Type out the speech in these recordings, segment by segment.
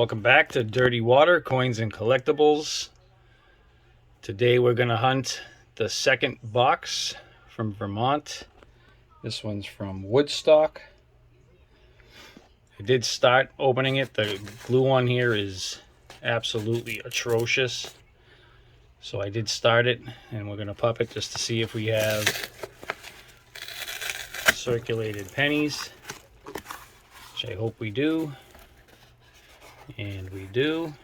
Welcome back to Dirty Water, Coins and Collectibles. Today we're going to hunt the second box from Vermont. This one's from Woodstock. I did start opening it. The glue on here is absolutely atrocious. So I did start it, and we're going to pop it just to see if we have circulated pennies, which I hope we do. And we do.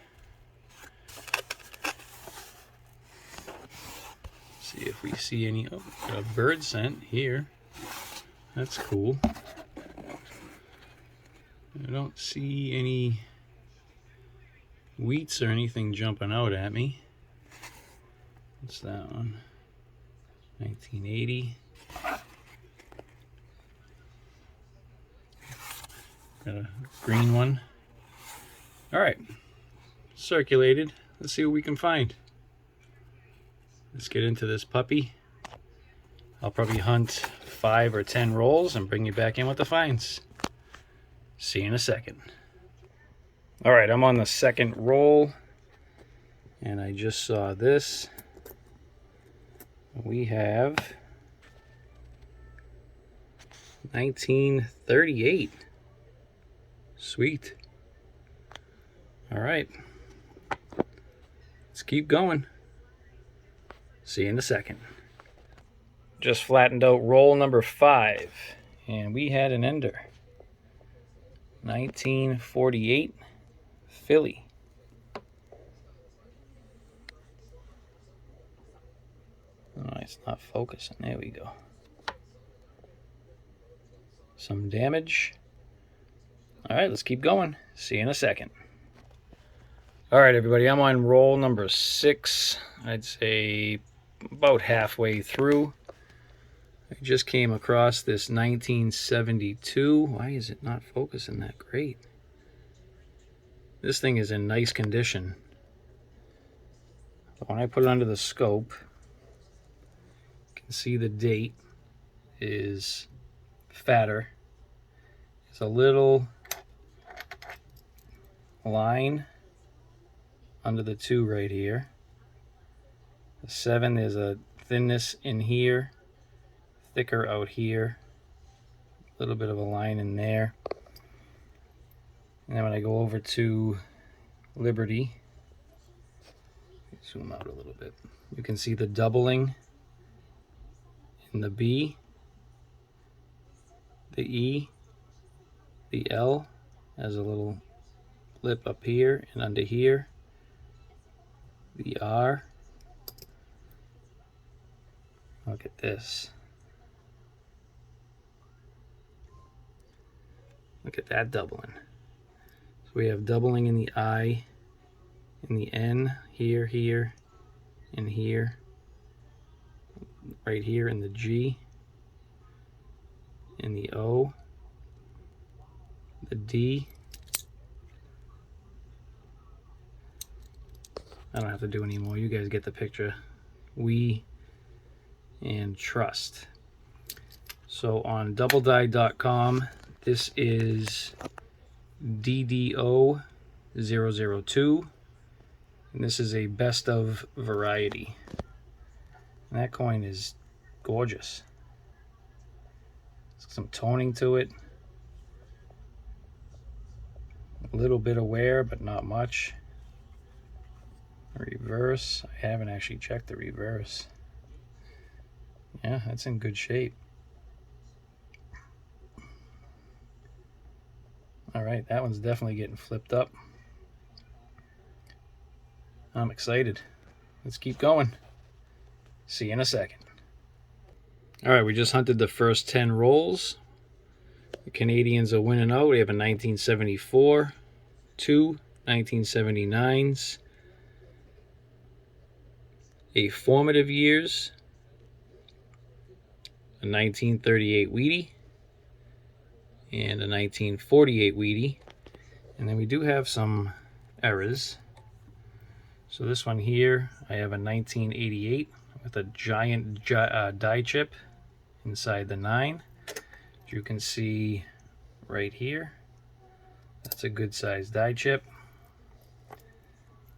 See if we see any. Oh, got a bird scent here. That's cool. I don't see any wheats or anything jumping out at me. What's that one? 1980. Got a green one. All right, circulated. Let's see what we can find. Let's get into this puppy. I'll probably hunt 5 or 10 rolls and bring you back in with the finds. See you in a second. All right, I'm on the second roll, and I just saw this. We have 1938. Sweet. All right, let's keep going. See you in a second. Just flattened out roll number 5, and we had an ender. 1948 Philly. Oh, it's not focusing. There we go. Some damage. All right, let's keep going. See you in a second. All right, everybody, I'm on roll number 6. I'd say about halfway through. I just came across this 1972. Why is it not focusing that great? This thing is in nice condition. But when I put it under the scope, you can see the date is fatter. It's a little line under the 2 right here. The 7, there's a thinness in here, thicker out here, a little bit of a line in there. And then when I go over to Liberty, zoom out a little bit, you can see the doubling in the B, the E, the L has a little lip up here and under here. The R. Look at this. Look at that doubling. So we have doubling in the I, in the N, here, here, and here. Right here in the G, in the O, the D. I don't have to do any more. You guys get the picture. We and trust. So on doubledie.com, this is DDO 002, and this is a best of variety. And that coin is gorgeous. Some toning to it. A little bit of wear, but not much. Reverse, I haven't actually checked the reverse. Yeah, that's in good shape. All right, that one's definitely getting flipped up. I'm excited. Let's keep going. See you in a second. All right, we just hunted the first 10 rolls. The Canadians are winning out. We have a 1974, 2 1979s, a formative years, a 1938 Wheatie, and a 1948 Wheatie. And then we do have some errors. So this one here, I have a 1988 with a giant die chip inside the 9. As you can see right here, that's a good sized die chip.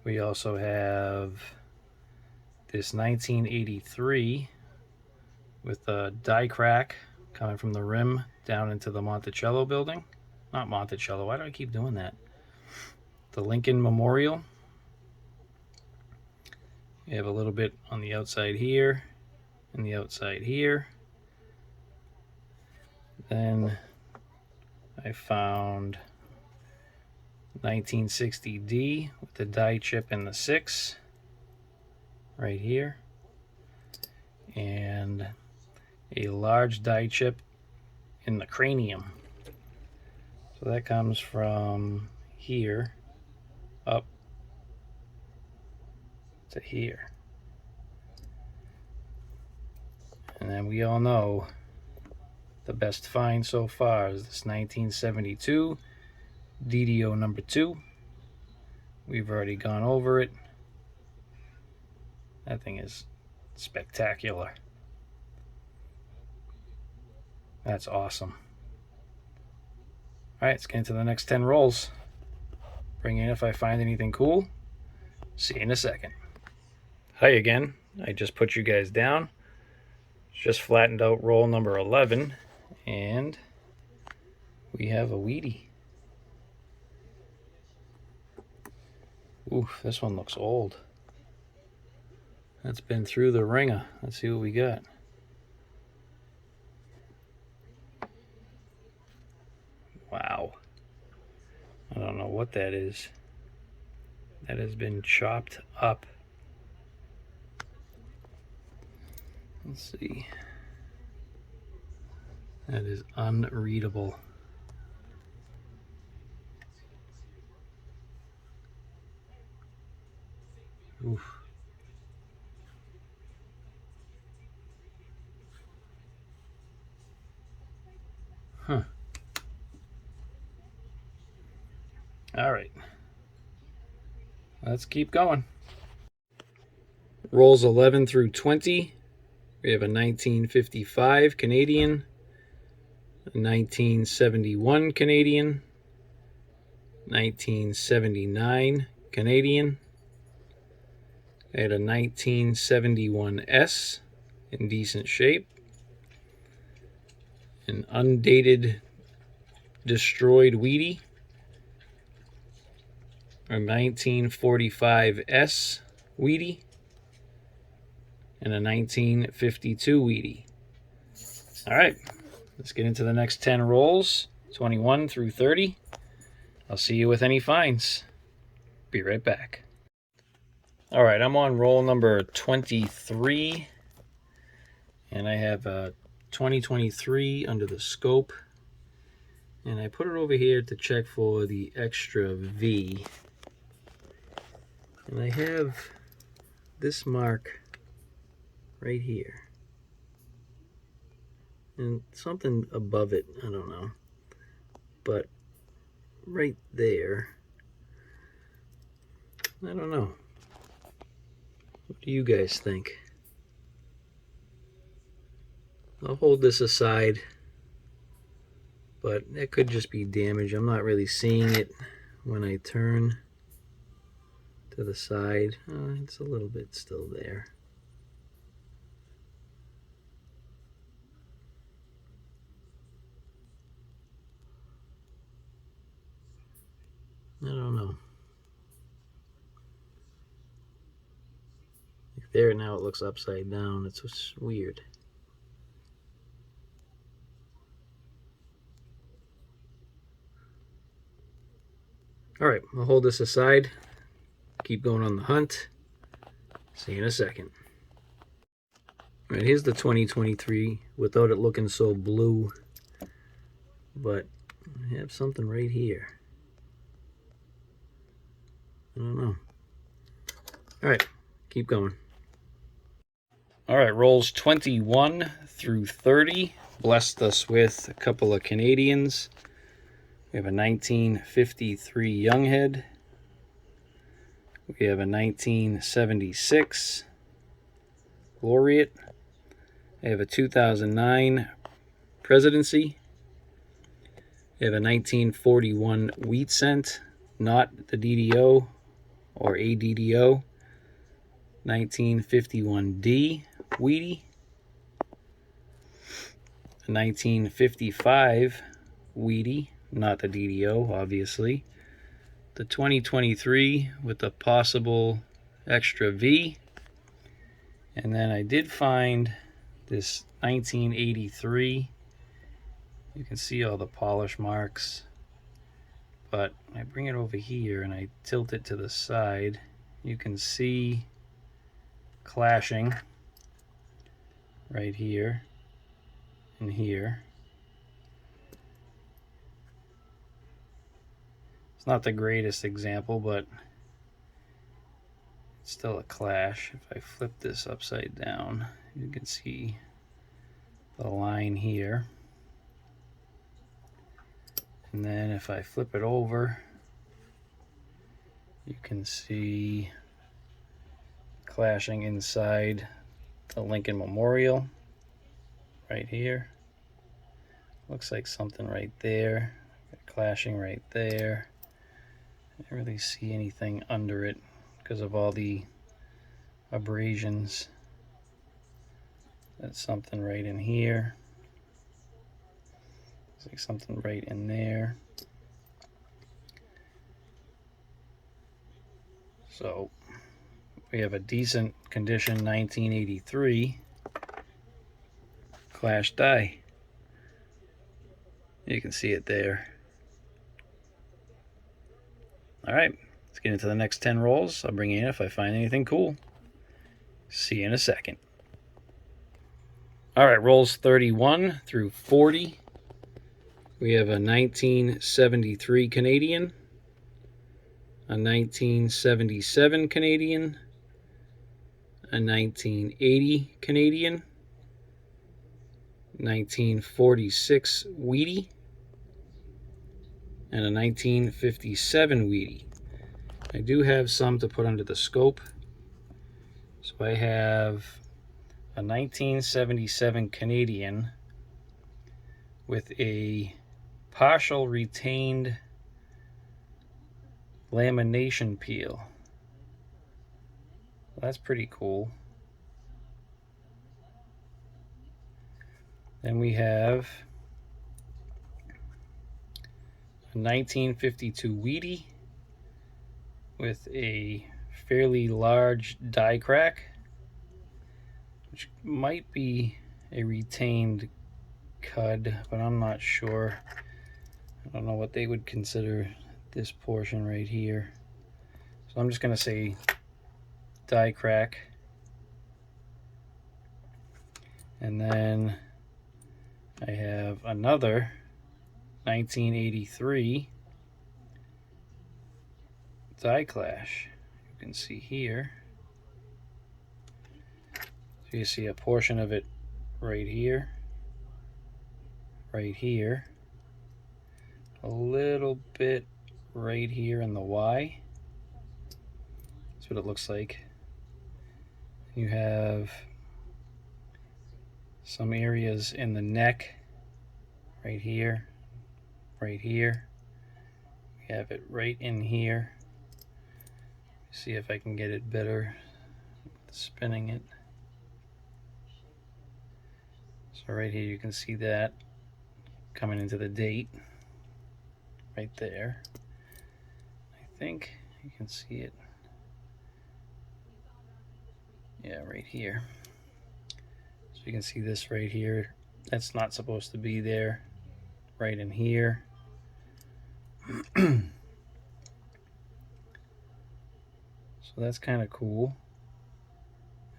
We also have this 1983 with a die crack coming from the rim down into the Monticello building. Not Monticello, why do I keep doing that? The Lincoln Memorial. You have a little bit on the outside here and the outside here. Then I found 1960D with the die chip in the 6 right here, and a large die chip in the cranium. So that comes from here up to here. And then we all know the best find so far is this 1972 DDO number 2. We've already gone over it. That thing is spectacular. That's awesome. Alright, let's get into the next 10 rolls. Bring in if I find anything cool. See you in a second. Hi again. I just put you guys down. Just flattened out roll number 11, and we have a Wheatie. Oof, this one looks old. That's been through the ringer. Let's see what we got. Wow. I don't know what that is. That has been chopped up. Let's see. That is unreadable. Oof. Huh. All right. Let's keep going. Rolls 11 through 20. We have a 1955 Canadian, a 1971 Canadian, 1979 Canadian. I had a 1971S in decent shape, an undated destroyed Wheatie, a 1945S Wheatie, and a 1952 Wheatie. All right, let's get into the next 10 rolls, 21 through 30. I'll see you with any finds. Be right back. All right, I'm on roll number 23, and I have a 2023 under the scope, and I put it over here to check for the extra V, and I have this mark right here and something above it, I don't know, but right there, I don't know. What do you guys think? I'll hold this aside, but it could just be damage. I'm not really seeing it when I turn to the side. It's a little bit still there. I don't know. There, now it looks upside down. It's just weird. All right, I'll hold this aside. Keep going on the hunt. See you in a second. All right, here's the 2023 without it looking so blue, but I have something right here. I don't know. All right, keep going. All right, rolls 21 through 30 blessed us with a couple of Canadians. We have a 1953 Younghead. We have a 1976 Laureate. I have a 2009 Presidency. I have a 1941 Wheat Cent, not the DDO, or a DDO, 1951D Wheatie, a 1955 Wheatie, not the DDO obviously, the 2023 with the possible extra V, and then I did find this 1983. You can see all the polish marks, but I bring it over here and I tilt it to the side. You can see clashing right here and here. It's not the greatest example, but it's still a clash. If I flip this upside down, you can see the line here. And then if I flip it over, you can see clashing inside the Lincoln Memorial right here. Looks like something right there, clashing right there. I don't really see anything under it because of all the abrasions. That's something right in here. Looks like something right in there. So we have a decent condition 1983 clash die. You can see it there. All right, let's get into the next 10 rolls. I'll bring you in if I find anything cool. See you in a second. All right, rolls 31 through 40. We have a 1973 Canadian, a 1977 Canadian, a 1980 Canadian, 1946 Wheatie, and a 1957 Wheatie. I do have some to put under the scope. So I have a 1977 Canadian with a partial retained lamination peel. That's pretty cool. Then we have a 1952 Wheatie with a fairly large die crack, which might be a retained cud, but I'm not sure. I don't know what they would consider this portion right here. So I'm just going to say die crack. And then I have another 1983 die clash. You can see here. So you see a portion of it right here, right here, a little bit right here in the Y. That's what it looks like. You have some areas in the neck right here, right here. We have it right in here. See if I can get it better spinning it. So right here you can see that coming into the date right there. I think you can see it. Yeah, right here. So you can see this right here. That's not supposed to be there. Right in here. So that's kind of cool.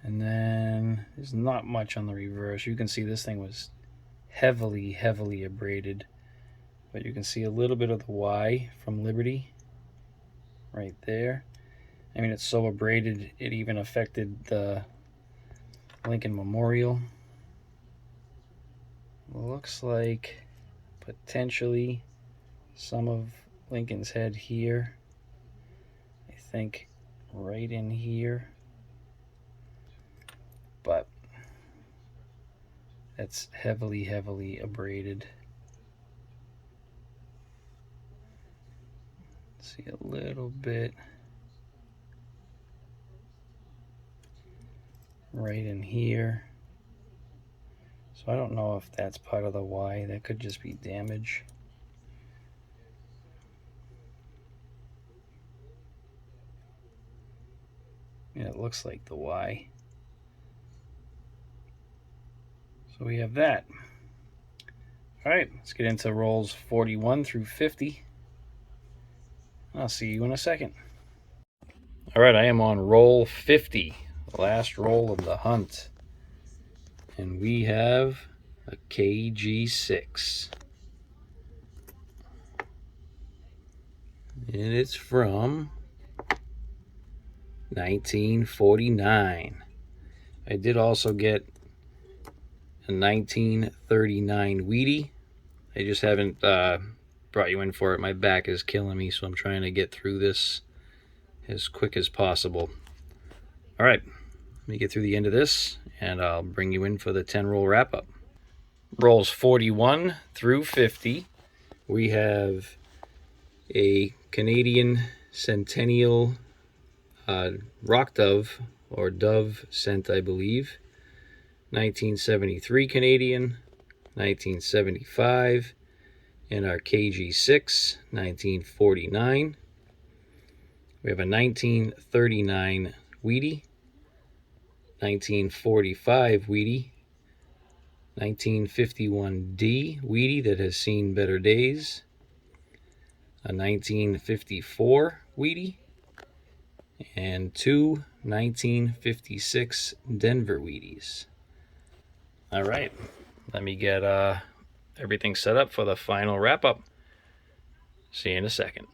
And then there's not much on the reverse. You can see this thing was heavily abraded. But you can see a little bit of the Y from Liberty right there. I mean, it's so abraded, it even affected the Lincoln Memorial. Looks like potentially some of Lincoln's head here. I think right in here. But that's heavily abraded. See a little bit right in here. So I don't know if that's part of the Y. That could just be damage. Yeah, it looks like the Y. So we have that. All right, let's get into rolls 41 through 50. I'll see you in a second. All right, I am on roll 50, the last roll of the hunt. And we have a KG6. And it's from 1949. I did also get a 1939 Wheatie. I just haven't brought you in for it. My back is killing me, so I'm trying to get through this as quick as possible. All right, let me get through the end of this, and I'll bring you in for the 10-roll wrap-up. Rolls 41 through 50. We have a Canadian Centennial Rock Dove, or Dove scent, I believe. 1973 Canadian, 1975, and our KG6, 1949. We have a 1939 Wheatie, 1945 Wheatie, 1951D Wheatie that has seen better days, a 1954 Wheatie, and two 1956 Denver Wheaties. All right, let me get everything set up for the final wrap-up. See you in a second.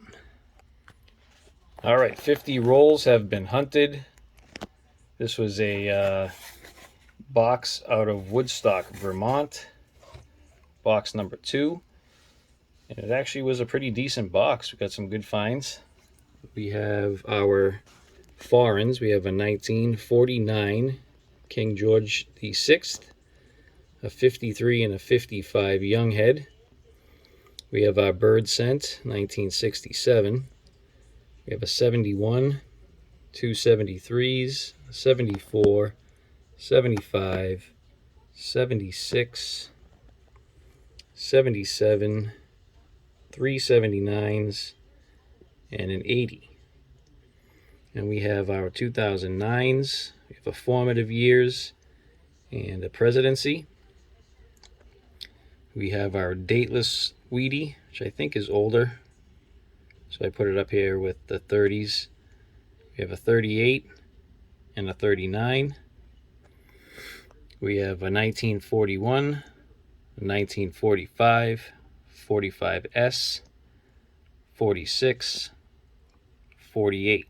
All right, 50 rolls have been hunted. This was a box out of Woodstock, Vermont. Box number 2. And it actually was a pretty decent box. We got some good finds. We have our foreigns. We have a 1949 King George VI, a 53 and a 55 young head. We have our bird scent, 1967. We have a 71, two 73s, 74, 75, 76, 77, three 79s, and an 80. And we have our 2009s. We have a formative years and a presidency. We have our dateless Wheatie, which I think is older. So I put it up here with the 30s. We have a 38 and a 39. We have a 1941, a 1945, 45S, 46, 48.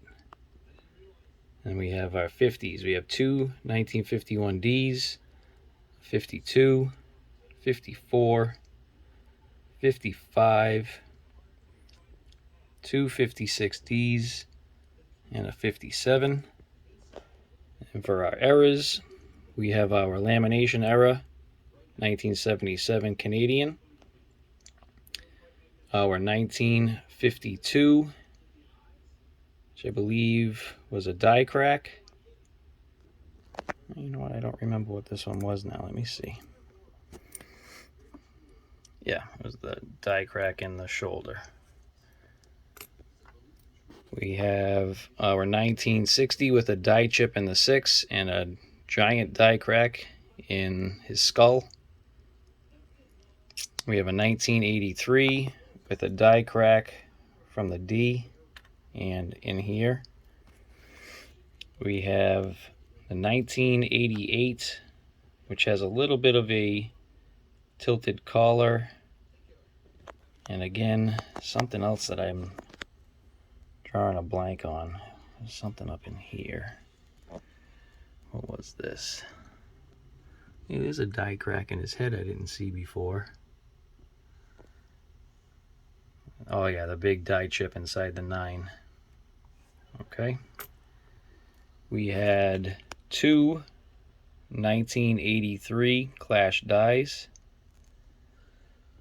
And we have our 50s. We have two 1951Ds, 52, 54, 55, two 56Ds, and a 57. And for our errors, we have our lamination error, 1977 Canadian, our 1952, which I believe was a die crack. You know what, I don't remember what this one was now. Let me see. Yeah, it was the die crack in the shoulder. We have our 1960 with a die chip in the 6 and a giant die crack in his skull. We have a 1983 with a die crack from the D and in here. We have the 1988, which has a little bit of a tilted collar, and again, something else that I'm drawing a blank on. There's something up in here. What was this? It is a die crack in his head I didn't see before. Oh yeah, the big die chip inside the 9. Okay. We had two 1983 Clash dies,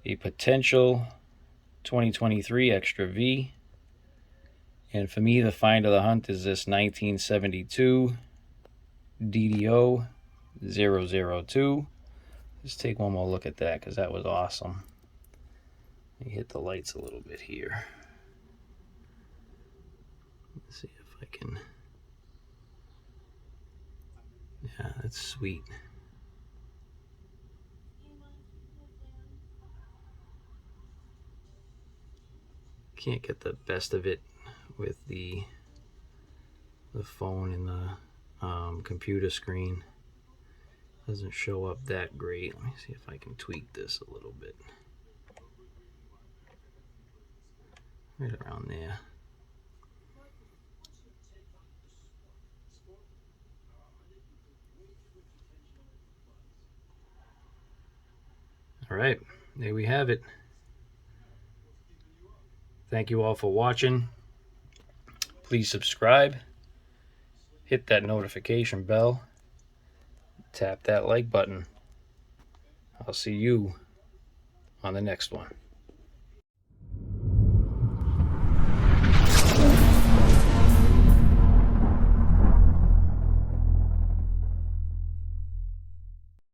a potential 2023 Extra V, and for me the find of the hunt is this 1972 DDO 002. Let's take one more look at that because that was awesome. Let me hit the lights a little bit here. Let's see if I can. Yeah, that's sweet. Can't get the best of it with the phone and the computer screen. Doesn't show up that great. Let me see if I can tweak this a little bit. Right around there. All right, there we have it. Thank you all for watching. Please subscribe, hit that notification bell, tap that like button. I'll see you on the next one.